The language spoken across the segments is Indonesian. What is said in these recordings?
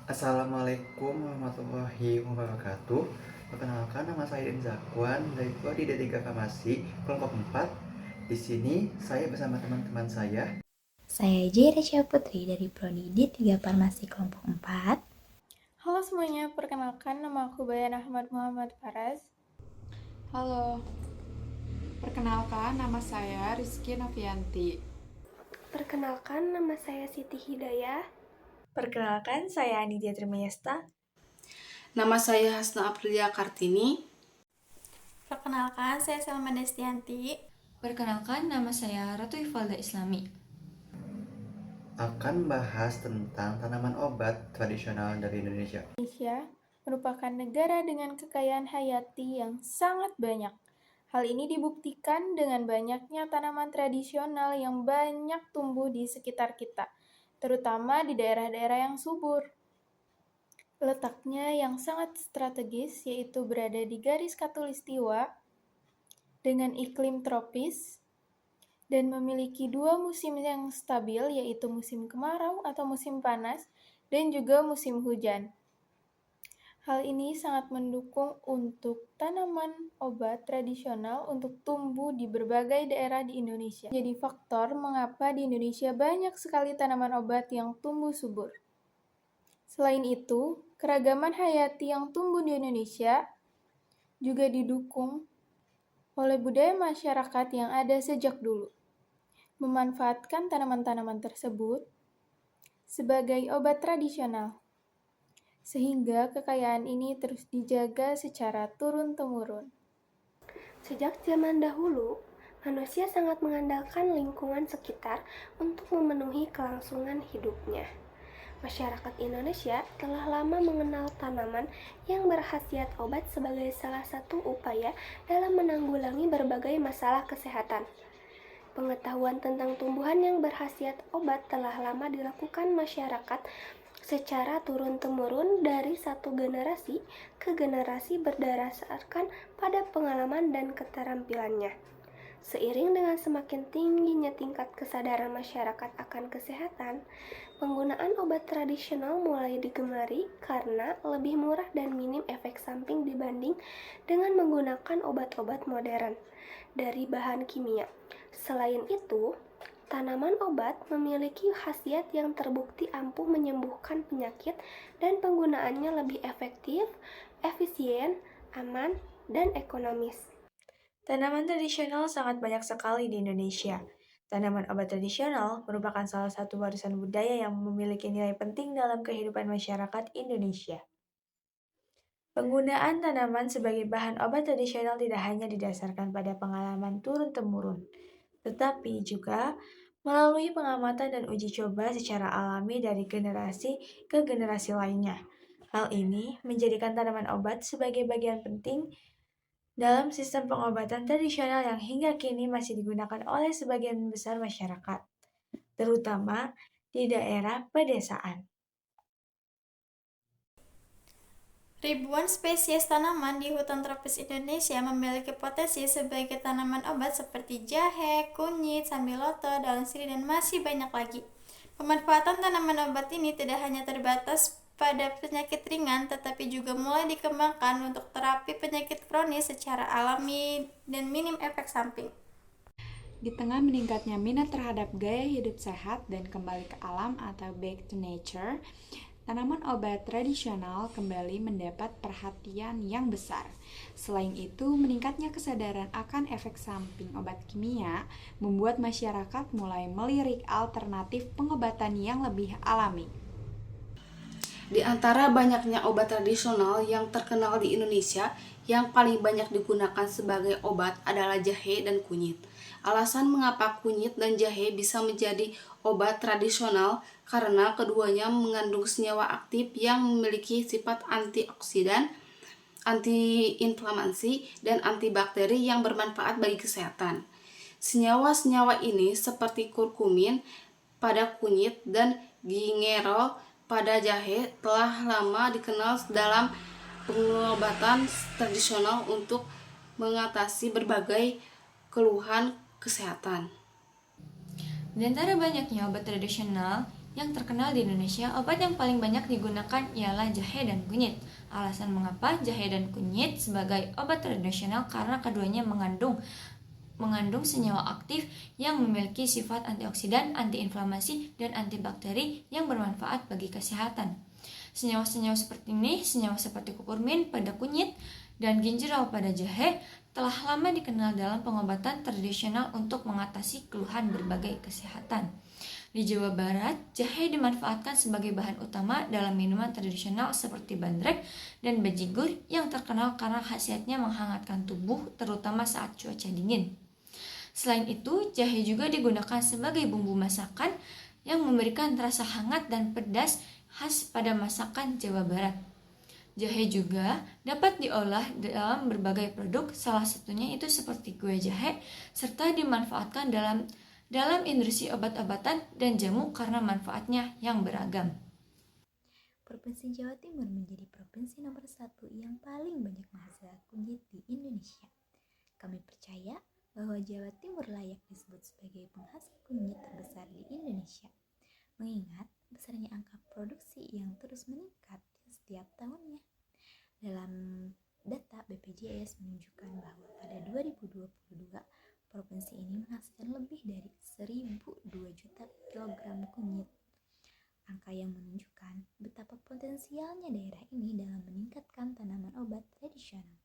Assalamualaikum warahmatullahi wabarakatuh. Perkenalkan, nama saya Din Zakwan dari Prodi D3 Farmasi kelompok 4. Di sini saya bersama teman-teman saya. Saya Jairesya Putri dari Prodi D3 Farmasi kelompok 4. Halo semuanya, perkenalkan nama aku Bayan Ahmad Muhammad Faraz. Halo, perkenalkan nama saya Rizky Novianti. Perkenalkan, nama saya Siti Hidayah. Perkenalkan, saya Anidia Trimayesta. Nama saya Hasna Aprilia Kartini. Perkenalkan, saya Salma Destianti. Perkenalkan, nama saya Ratu Ifalda Islami. Akan bahas tentang tanaman obat tradisional dari Indonesia. Indonesia merupakan negara dengan kekayaan hayati yang sangat banyak. Hal ini dibuktikan dengan banyaknya tanaman tradisional yang banyak tumbuh di sekitar kita, terutama di daerah-daerah yang subur. Letaknya yang sangat strategis yaitu berada di garis khatulistiwa dengan iklim tropis dan memiliki dua musim yang stabil yaitu musim kemarau atau musim panas dan juga musim hujan. Hal ini sangat mendukung untuk tanaman obat tradisional untuk tumbuh di berbagai daerah di Indonesia. Jadi faktor mengapa di Indonesia banyak sekali tanaman obat yang tumbuh subur. Selain itu, keragaman hayati yang tumbuh di Indonesia juga didukung oleh budaya masyarakat yang ada sejak dulu, memanfaatkan tanaman-tanaman tersebut sebagai obat tradisional, sehingga kekayaan ini terus dijaga secara turun-temurun. Sejak zaman dahulu, manusia sangat mengandalkan lingkungan sekitar untuk memenuhi kelangsungan hidupnya. Masyarakat Indonesia telah lama mengenal tanaman yang berkhasiat obat sebagai salah satu upaya dalam menanggulangi berbagai masalah kesehatan. Pengetahuan tentang tumbuhan yang berkhasiat obat telah lama dilakukan masyarakat secara turun-temurun dari satu generasi ke generasi berdasarkan pada pengalaman dan keterampilannya. Seiring dengan semakin tingginya tingkat kesadaran masyarakat akan kesehatan, penggunaan obat tradisional mulai digemari karena lebih murah dan minim efek samping dibanding dengan menggunakan obat-obat modern dari bahan kimia. Selain itu, tanaman obat memiliki khasiat yang terbukti ampuh menyembuhkan penyakit dan penggunaannya lebih efektif, efisien, aman, dan ekonomis. Tanaman tradisional sangat banyak sekali di Indonesia. Tanaman obat tradisional merupakan salah satu warisan budaya yang memiliki nilai penting dalam kehidupan masyarakat Indonesia. Penggunaan tanaman sebagai bahan obat tradisional tidak hanya didasarkan pada pengalaman turun-temurun, tetapi juga melalui pengamatan dan uji coba secara alami dari generasi ke generasi lainnya. Hal ini menjadikan tanaman obat sebagai bagian penting dalam sistem pengobatan tradisional yang hingga kini masih digunakan oleh sebagian besar masyarakat, terutama di daerah pedesaan. Ribuan spesies tanaman di hutan tropis Indonesia memiliki potensi sebagai tanaman obat seperti jahe, kunyit, sambiloto, daun sirih, dan masih banyak lagi. Pemanfaatan tanaman obat ini tidak hanya terbatas pada penyakit ringan, tetapi juga mulai dikembangkan untuk terapi penyakit kronis secara alami dan minim efek samping. Di tengah meningkatnya minat terhadap gaya hidup sehat dan kembali ke alam atau back to nature, tanaman obat tradisional kembali mendapat perhatian yang besar. Selain itu, meningkatnya kesadaran akan efek samping obat kimia membuat masyarakat mulai melirik alternatif pengobatan yang lebih alami. Di antara banyaknya obat tradisional yang terkenal di Indonesia, yang paling banyak digunakan sebagai obat adalah jahe dan kunyit. Alasan mengapa kunyit dan jahe bisa menjadi obat tradisional karena keduanya mengandung senyawa aktif yang memiliki sifat antioksidan, antiinflamasi, dan antibakteri yang bermanfaat bagi kesehatan. Senyawa-senyawa ini seperti kurkumin pada kunyit dan gingerol pada jahe telah lama dikenal dalam pengobatan tradisional untuk mengatasi berbagai keluhan kesehatan. Di antara banyaknya obat tradisional yang terkenal di Indonesia, obat yang paling banyak digunakan ialah jahe dan kunyit. Alasan mengapa jahe dan kunyit sebagai obat tradisional karena keduanya mengandung senyawa aktif yang memiliki sifat antioksidan, antiinflamasi, dan antibakteri yang bermanfaat bagi kesehatan. Senyawa-senyawa seperti ini, senyawa seperti kurkumin pada kunyit dan ginjerol pada jahe telah lama dikenal dalam pengobatan tradisional untuk mengatasi keluhan berbagai kesehatan. Di Jawa Barat, jahe dimanfaatkan sebagai bahan utama dalam minuman tradisional seperti bandrek dan bajigur yang terkenal karena khasiatnya menghangatkan tubuh terutama saat cuaca dingin. Selain itu, jahe juga digunakan sebagai bumbu masakan yang memberikan rasa hangat dan pedas khas pada masakan Jawa Barat. Jahe juga dapat diolah dalam berbagai produk, salah satunya itu seperti kue jahe, serta dimanfaatkan dalam industri obat-obatan dan jamu karena manfaatnya yang beragam. Provinsi Jawa Timur menjadi provinsi nomor 1 yang paling banyak menghasilkan kunyit di Indonesia. Kami percaya bahwa Jawa Timur layak disebut sebagai penghasil kunyit terbesar di Indonesia, mengingat besarnya angka produksi yang terus meningkat setiap tahunnya. Dalam data BPJS menunjukkan bahwa pada 2022, provinsi ini menghasilkan lebih dari 1.002 juta kilogram kunyit. Angka yang menunjukkan betapa potensialnya daerah ini dalam meningkatkan tanaman obat tradisional.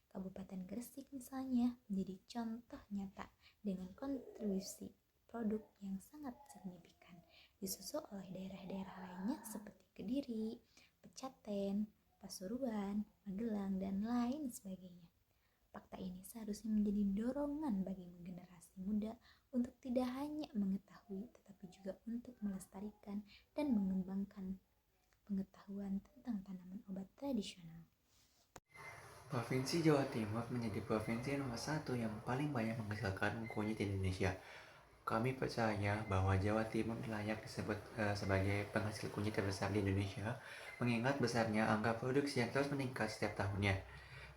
Kabupaten Gresik misalnya menjadi contoh nyata dengan kontribusi produk yang sangat signifikan, disusul oleh daerah-daerah lainnya seperti Kediri, Pecaten, Pasuruan, Magelang, dan lain sebagainya. Fakta ini seharusnya menjadi dorongan bagi generasi muda untuk tidak hanya mengetahui tetapi juga untuk melestarikan dan mengembangkan pengetahuan tentang tanaman obat tradisional. Provinsi Jawa Timur menjadi provinsi nomor 1 yang paling banyak menghasilkan kunyit di Indonesia. Kami percaya bahwa Jawa Timur layak disebut sebagai penghasil kunyit terbesar di Indonesia, mengingat besarnya angka produksi yang terus meningkat setiap tahunnya.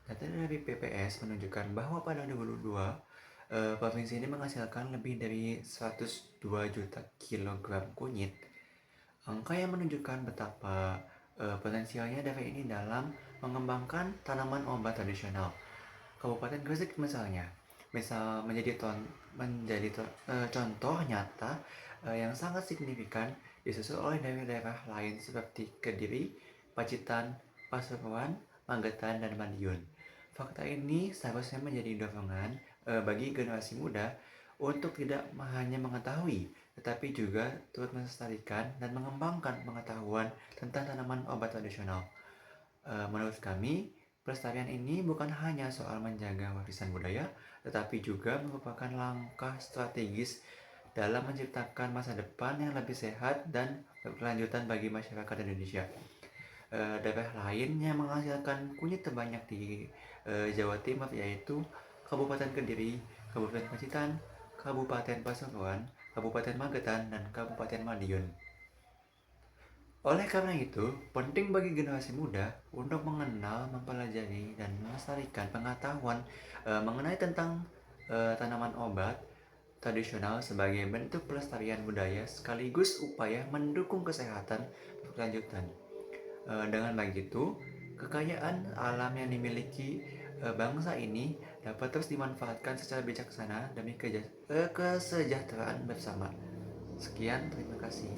Data dari PPS menunjukkan bahwa pada 2022, provinsi ini menghasilkan lebih dari 102 juta kilogram kunyit. Angka yang menunjukkan betapa potensialnya daerah ini dalam mengembangkan tanaman obat tradisional. Kabupaten Gresik misalnya menjadi contoh nyata yang sangat signifikan, disusul oleh daerah-daerah lain seperti Kediri, Pacitan, Pasuruan, Magetan, dan Madiun. Fakta ini seharusnya menjadi dorongan bagi generasi muda untuk tidak hanya mengetahui, tetapi juga turut melestarikan dan mengembangkan pengetahuan tentang tanaman obat tradisional. Menurut kami, pelestarian ini bukan hanya soal menjaga warisan budaya, tetapi juga merupakan langkah strategis dalam menciptakan masa depan yang lebih sehat dan berkelanjutan bagi masyarakat Indonesia. Daerah lain yang menghasilkan kunyit terbanyak di Jawa Timur yaitu Kabupaten Kediri, Kabupaten Pacitan, Kabupaten Pasuruan, Kabupaten Magetan, dan Kabupaten Madiun. Oleh karena itu, penting bagi generasi muda untuk mengenal, mempelajari, dan melestarikan pengetahuan mengenai tentang tanaman obat tradisional sebagai bentuk pelestarian budaya sekaligus upaya mendukung kesehatan berkelanjutan. Dengan begitu, kekayaan alam yang dimiliki bangsa ini dapat terus dimanfaatkan secara bijaksana demi kesejahteraan bersama. Sekian, terima kasih.